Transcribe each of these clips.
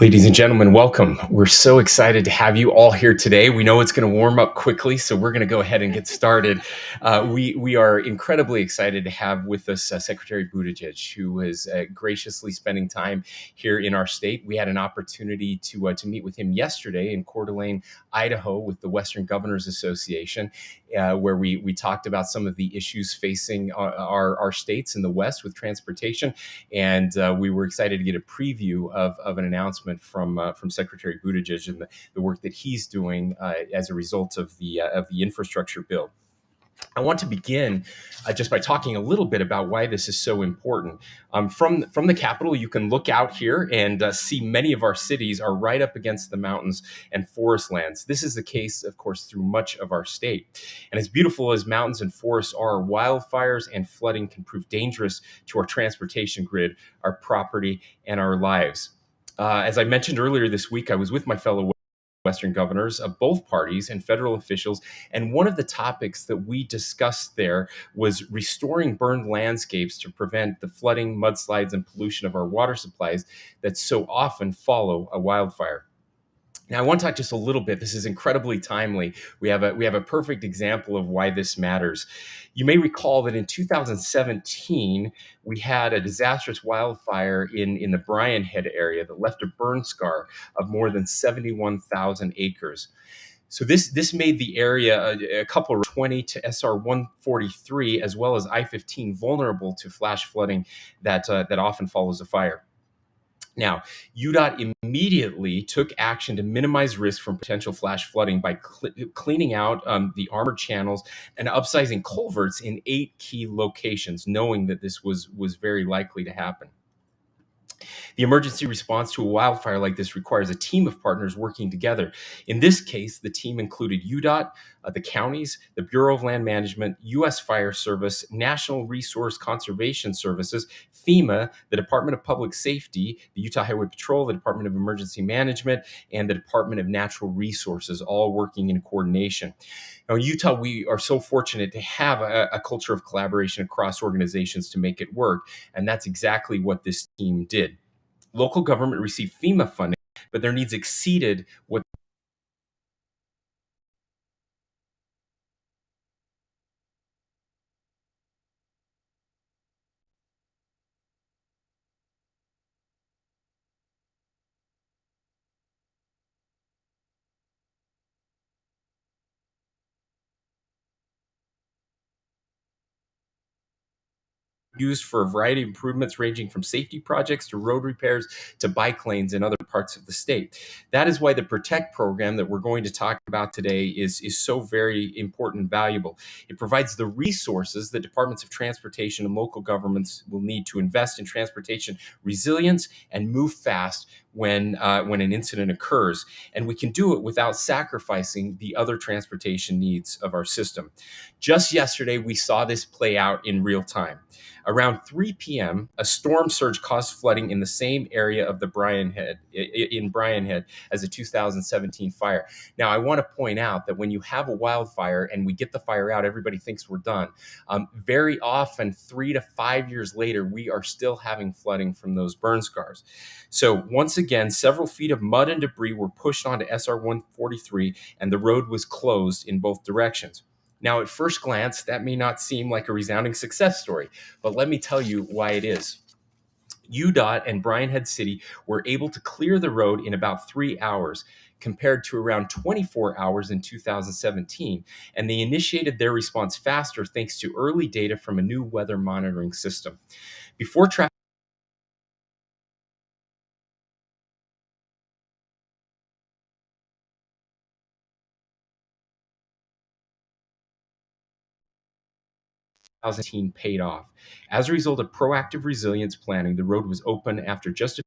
Ladies and gentlemen, welcome. We're so excited to have you all here today. We know it's going to warm up quickly, so we're going to go ahead and get started. We are incredibly excited to have with us Secretary Buttigieg, who is graciously spending time here in our state. We had an opportunity to meet with him yesterday in Coeur d'Alene, Idaho, with the Western Governors Association, where we talked about some of the issues facing our states in the West with transportation, and we were excited to get a preview of an announcement from Secretary Buttigieg and the work that he's doing as a result of the infrastructure bill. I want to begin just by talking a little bit about why this is so important. From the Capitol, you can look out here and see many of our cities are right up against the mountains and forest lands. This is the case, of course, through much of our state. And as beautiful as mountains and forests are, wildfires and flooding can prove dangerous to our transportation grid, our property, and our lives. As I mentioned earlier this week, I was with my fellow Western governors of both parties and federal officials. And one of the topics that we discussed there was restoring burned landscapes to prevent the flooding, mudslides, and pollution of our water supplies that so often follow a wildfire. Now, I want to talk just a little bit. This is incredibly timely. We have a perfect example of why this matters. You may recall that in 2017, we had a disastrous wildfire in the Bryan Head area that left a burn scar of more than 71,000 acres. So this made the area a couple of 20 to SR 143 as well as I-15 vulnerable to flash flooding that often follows a fire. Now, UDOT immediately took action to minimize risk from potential flash flooding by cleaning out the armored channels and upsizing culverts in 8 key locations, knowing that this was very likely to happen. The emergency response to a wildfire like this requires a team of partners working together. In this case, the team included UDOT, the counties, the Bureau of Land Management, U.S. Fire Service, National Resource Conservation Services, FEMA, the Department of Public Safety, the Utah Highway Patrol, the Department of Emergency Management, and the Department of Natural Resources, all working in coordination. Now, in Utah, we are so fortunate to have a culture of collaboration across organizations to make it work, and that's exactly what this team did. Local government received FEMA funding, but their needs exceeded what used for a variety of improvements ranging from safety projects to road repairs to bike lanes in other parts of the state. That is why the PROTECT program that we're going to talk about today is so very important and valuable. It provides the resources that departments of transportation and local governments will need to invest in transportation resilience and move fast when an incident occurs. And we can do it without sacrificing the other transportation needs of our system. Just yesterday, we saw this play out in real time. Around 3 p.m., a storm surge caused flooding in the same area of the Bryan Head as a 2017 fire. Now, I want to point out that when you have a wildfire and we get the fire out, everybody thinks we're done. Very often, 3 to 5 years later, we are still having flooding from those burn scars. So once again, several feet of mud and debris were pushed onto SR 143, and the road was closed in both directions. Now, at first glance, that may not seem like a resounding success story, but let me tell you why it is. UDOT and Bryan Head City were able to clear the road in about 3 hours, compared to around 24 hours in 2017, and they initiated their response faster thanks to early data from a new weather monitoring system. Before traffic 2017 paid off. As a result of proactive resilience planning, the road was open after just a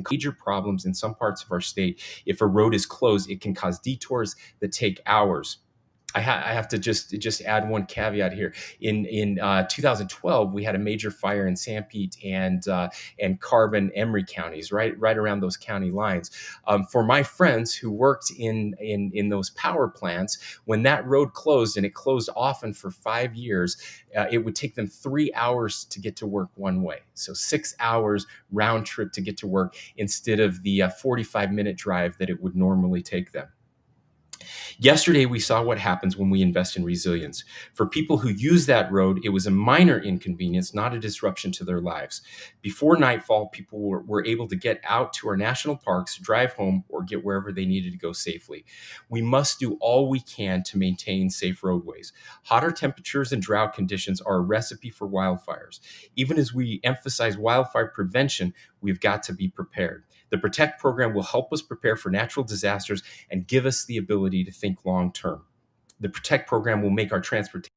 major problems in some parts of our state. If a road is closed, it can cause detours that take hours. I have to just add one caveat here. In 2012, we had a major fire in Sanpete and Carbon Emery counties, right around those county lines. For my friends who worked in those power plants, when that road closed, and it closed often for 5 years, it would take them 3 hours to get to work one way. So 6 hours round trip to get to work instead of the 45-minute drive that it would normally take them. Yesterday, we saw what happens when we invest in resilience. For people who use that road, it was a minor inconvenience, not a disruption to their lives. Before nightfall, people were able to get out to our national parks, drive home, or get wherever they needed to go safely. We must do all we can to maintain safe roadways. Hotter temperatures and drought conditions are a recipe for wildfires. Even as we emphasize wildfire prevention, we've got to be prepared. The Protect program will help us prepare for natural disasters and give us the ability to think long term. The Protect program will make our transportation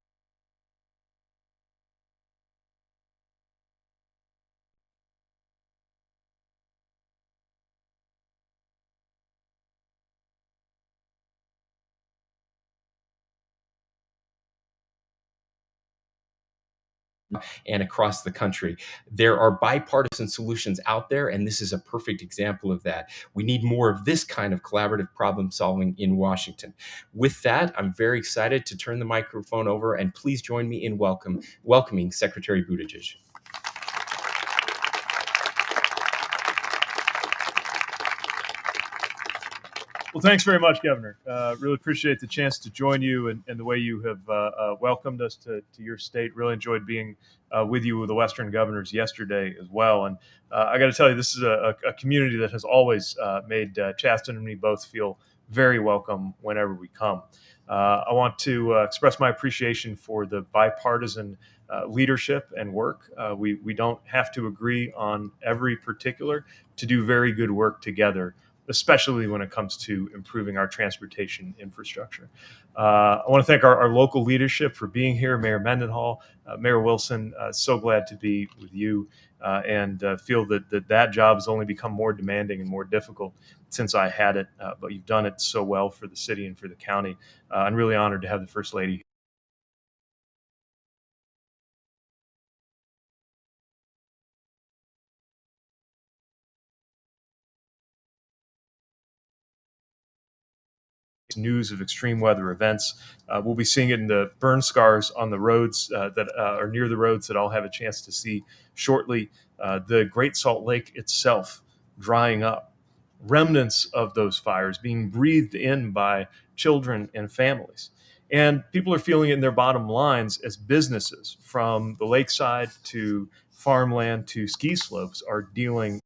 and across the country. There are bipartisan solutions out there, and this is a perfect example of that. We need more of this kind of collaborative problem solving in Washington. With that, I'm very excited to turn the microphone over, and please join me in welcoming Secretary Buttigieg. Well, thanks very much, Governor. Really appreciate the chance to join you and the way you have welcomed us to your state. Really enjoyed being with you with the Western governors yesterday as well. And I got to tell you, this is a community that has always made Chaston and me both feel very welcome whenever we come. I want to express my appreciation for the bipartisan leadership and work. We don't have to agree on every particular to do very good work together, especially when it comes to improving our transportation infrastructure. I want to thank our local leadership for being here, Mayor Mendenhall, Mayor Wilson. So glad to be with you, and feel that job has only become more demanding and more difficult since I had it, but you've done it so well for the city and for the county. I'm really honored to have the First Lady news of extreme weather events. We'll be seeing it in the burn scars on the roads that are near the roads that I'll have a chance to see shortly. The Great Salt Lake itself drying up, remnants of those fires being breathed in by children and families. And people are feeling it in their bottom lines as businesses from the lakeside to farmland to ski slopes are dealing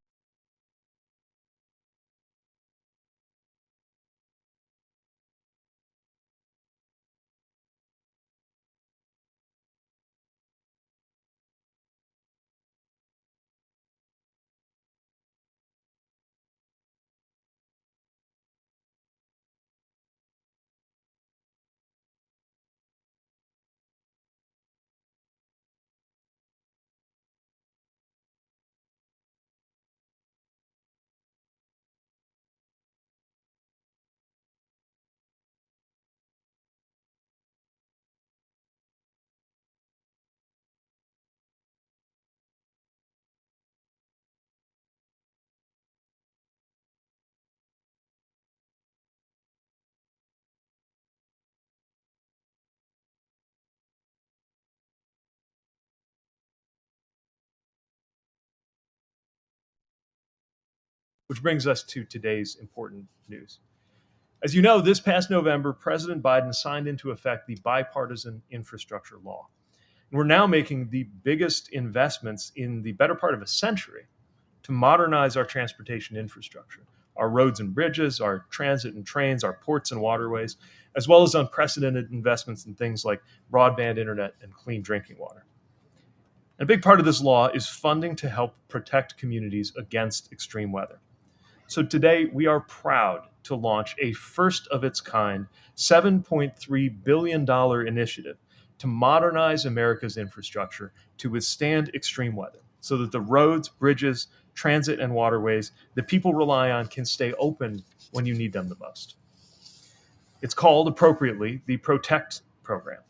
which brings us to today's important news. As you know, this past November, President Biden signed into effect the bipartisan infrastructure law. And we're now making the biggest investments in the better part of a century to modernize our transportation infrastructure, our roads and bridges, our transit and trains, our ports and waterways, as well as unprecedented investments in things like broadband internet and clean drinking water. And a big part of this law is funding to help protect communities against extreme weather. So today, we are proud to launch a first of its kind $7.3 billion initiative to modernize America's infrastructure to withstand extreme weather so that the roads, bridges, transit, and waterways that people rely on can stay open when you need them the most. It's called appropriately the PROTECT program.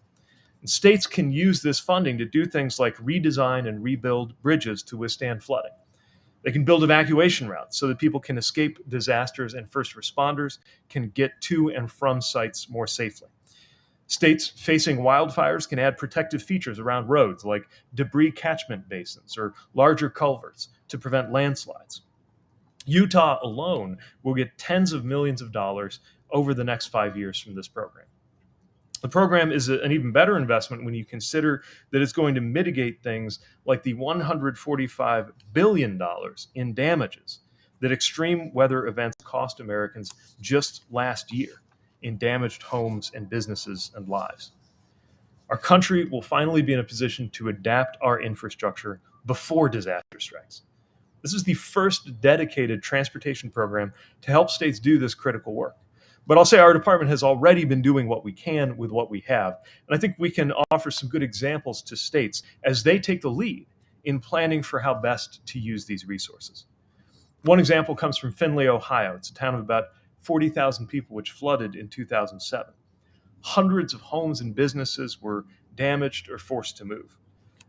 And states can use this funding to do things like redesign and rebuild bridges to withstand flooding. They can build evacuation routes so that people can escape disasters and first responders can get to and from sites more safely. States facing wildfires can add protective features around roads like debris catchment basins or larger culverts to prevent landslides. Utah alone will get tens of millions of dollars over the next 5 years from this program. The program is an even better investment when you consider that it's going to mitigate things like the $145 billion in damages that extreme weather events cost Americans just last year in damaged homes and businesses and lives. Our country will finally be in a position to adapt our infrastructure before disaster strikes. This is the first dedicated transportation program to help states do this critical work. But I'll say our department has already been doing what we can with what we have. And I think we can offer some good examples to states as they take the lead in planning for how best to use these resources. One example comes from Findlay, Ohio. It's a town of about 40,000 people which flooded in 2007. Hundreds of homes and businesses were damaged or forced to move.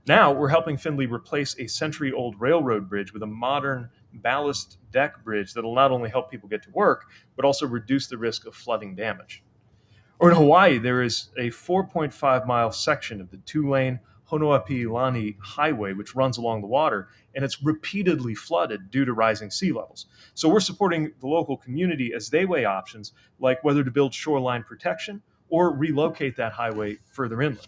Now we're helping Findlay replace a century-old railroad bridge with a modern ballast deck bridge that'll not only help people get to work, but also reduce the risk of flooding damage. Or in Hawaii, there is a 4.5-mile section of the two-lane Honoapiilani Highway, which runs along the water, and it's repeatedly flooded due to rising sea levels. So we're supporting the local community as they weigh options like whether to build shoreline protection or relocate that highway further inland.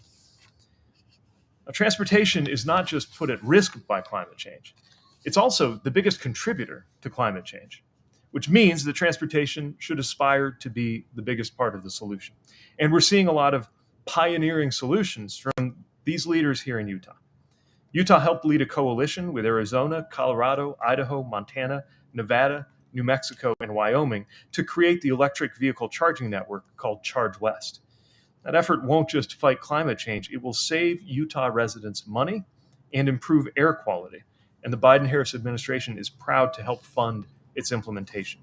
Now, transportation is not just put at risk by climate change, it's also the biggest contributor to climate change, which means that transportation should aspire to be the biggest part of the solution. And we're seeing a lot of pioneering solutions from these leaders here in Utah. Utah helped lead a coalition with Arizona, Colorado, Idaho, Montana, Nevada, New Mexico, and Wyoming to create the electric vehicle charging network called Charge West. That effort won't just fight climate change, it will save Utah residents money and improve air quality. And the Biden-Harris administration is proud to help fund its implementation.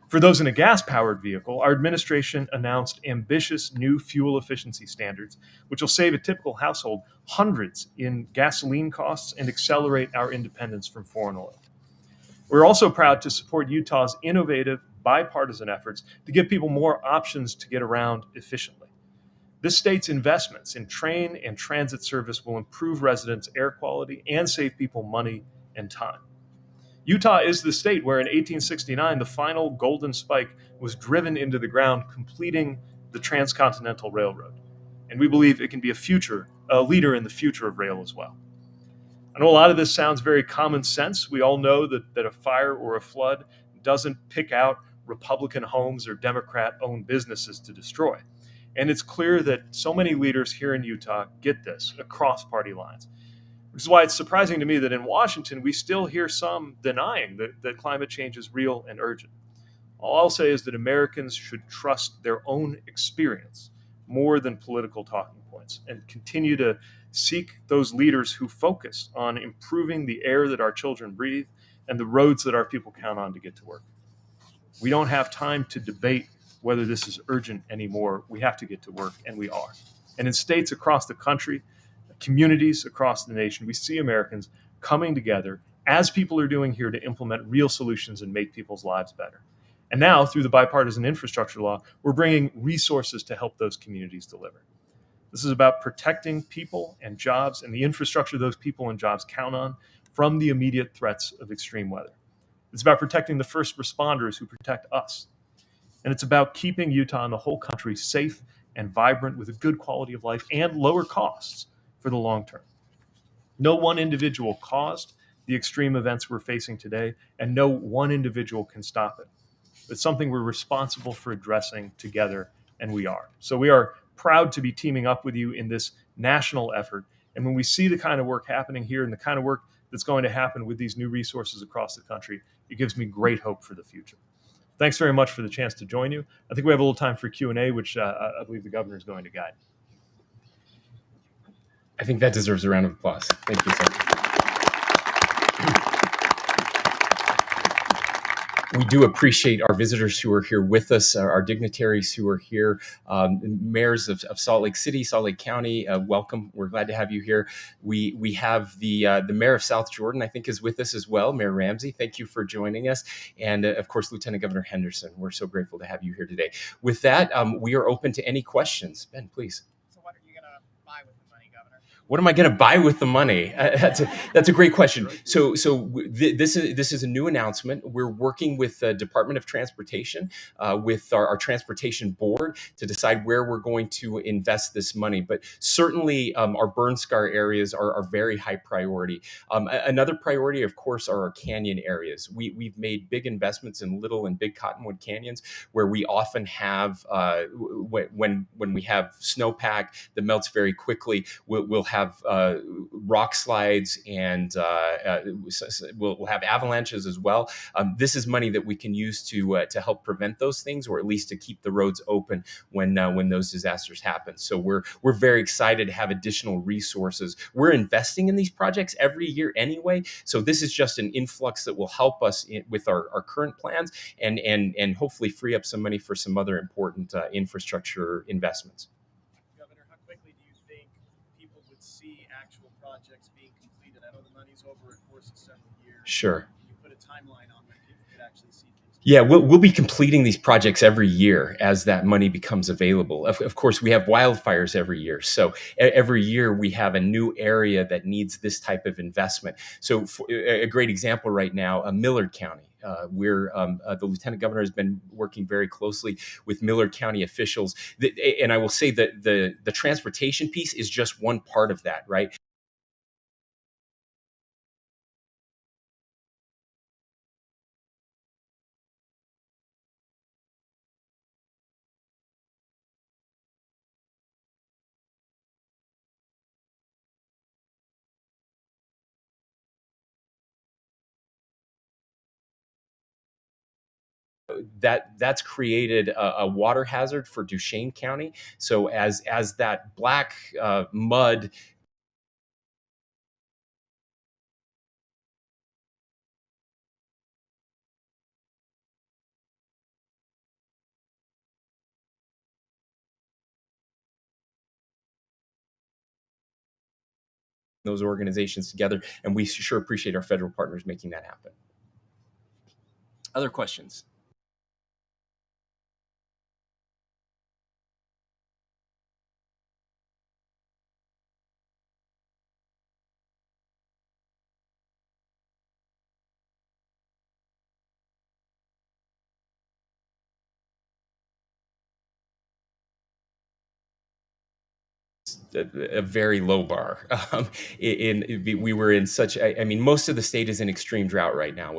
For those in a gas-powered vehicle, our administration announced ambitious new fuel efficiency standards, which will save a typical household hundreds in gasoline costs and accelerate our independence from foreign oil. We're also proud to support Utah's innovative bipartisan efforts to give people more options to get around efficiently. This state's investments in train and transit service will improve residents' air quality and save people money and time. Utah is the state where in 1869 the final Golden Spike was driven into the ground, completing the Transcontinental Railroad. And we believe it can be a leader in the future of rail as well. I know a lot of this sounds very common sense. We all know that a fire or a flood doesn't pick out Republican homes or Democrat-owned businesses to destroy. And it's clear that so many leaders here in Utah get this across party lines, which is why it's surprising to me that in Washington, we still hear some denying that climate change is real and urgent. All I'll say is that Americans should trust their own experience more than political talking points and continue to seek those leaders who focus on improving the air that our children breathe and the roads that our people count on to get to work. We don't have time to debate whether this is urgent anymore. We have to get to work, and we are. And in states across the country, communities across the nation, we see Americans coming together, as people are doing here, to implement real solutions and make people's lives better. And now, through the bipartisan infrastructure law, we're bringing resources to help those communities deliver. This is about protecting people and jobs and the infrastructure those people and jobs count on from the immediate threats of extreme weather. It's about protecting the first responders who protect us. And it's about keeping Utah and the whole country safe and vibrant with a good quality of life and lower costs for the long term. No one individual caused the extreme events we're facing today, and no one individual can stop it. It's something we're responsible for addressing together, and we are. So we are proud to be teaming up with you in this national effort. And when we see the kind of work happening here and the kind of work that's going to happen with these new resources across the country, it gives me great hope for the future. Thanks very much for the chance to join you. I think we have a little time for Q&A, which I believe the governor is going to guide. I think that deserves a round of applause. Thank you, sir. We do appreciate our visitors who are here with us, our dignitaries who are here, mayors of Salt Lake City, Salt Lake County. Welcome. We're glad to have you here. We have the mayor of South Jordan, I think, is with us as well, Mayor Ramsey. Thank you for joining us, and of course, Lieutenant Governor Henderson. We're so grateful to have you here today. With that, we are open to any questions. Ben, please. So what are you going to buy with the money, Governor? What am I going to buy with the money? That's a great question. This is a new announcement. We're working with the Department of Transportation, with our transportation board, to decide where we're going to invest this money. But certainly, our burn scar areas are very high priority. Another priority, of course, are our canyon areas. We've made big investments in Little and Big Cottonwood canyons, where we often have when we have snowpack that melts very quickly, we'll have rock slides, and we'll have avalanches as well. This is money that we can use to help prevent those things, or at least to keep the roads open when those disasters happen. So we're very excited to have additional resources. We're investing in these projects every year anyway, so this is just an influx that will help us with our current plans, and hopefully free up some money for some other important infrastructure investments. Governor, how quickly do you think people would see actual projects being completed? I know the money's over a course of several years. Sure. Can you put a timeline on when people could actually see things? Yeah, we'll be completing these projects every year as that money becomes available. Of course, we have wildfires every year. So every year we have a new area that needs this type of investment. So a great example right now, Millard County. The Lieutenant Governor has been working very closely with Millard County officials. And I will say that the transportation piece is just one part of that, right? That's created a water hazard for Duchesne County. So as that black mud, those organizations together, and we sure appreciate our federal partners making that happen. Other questions? A very low bar. We were in such, I mean, most of the state is in extreme drought right now,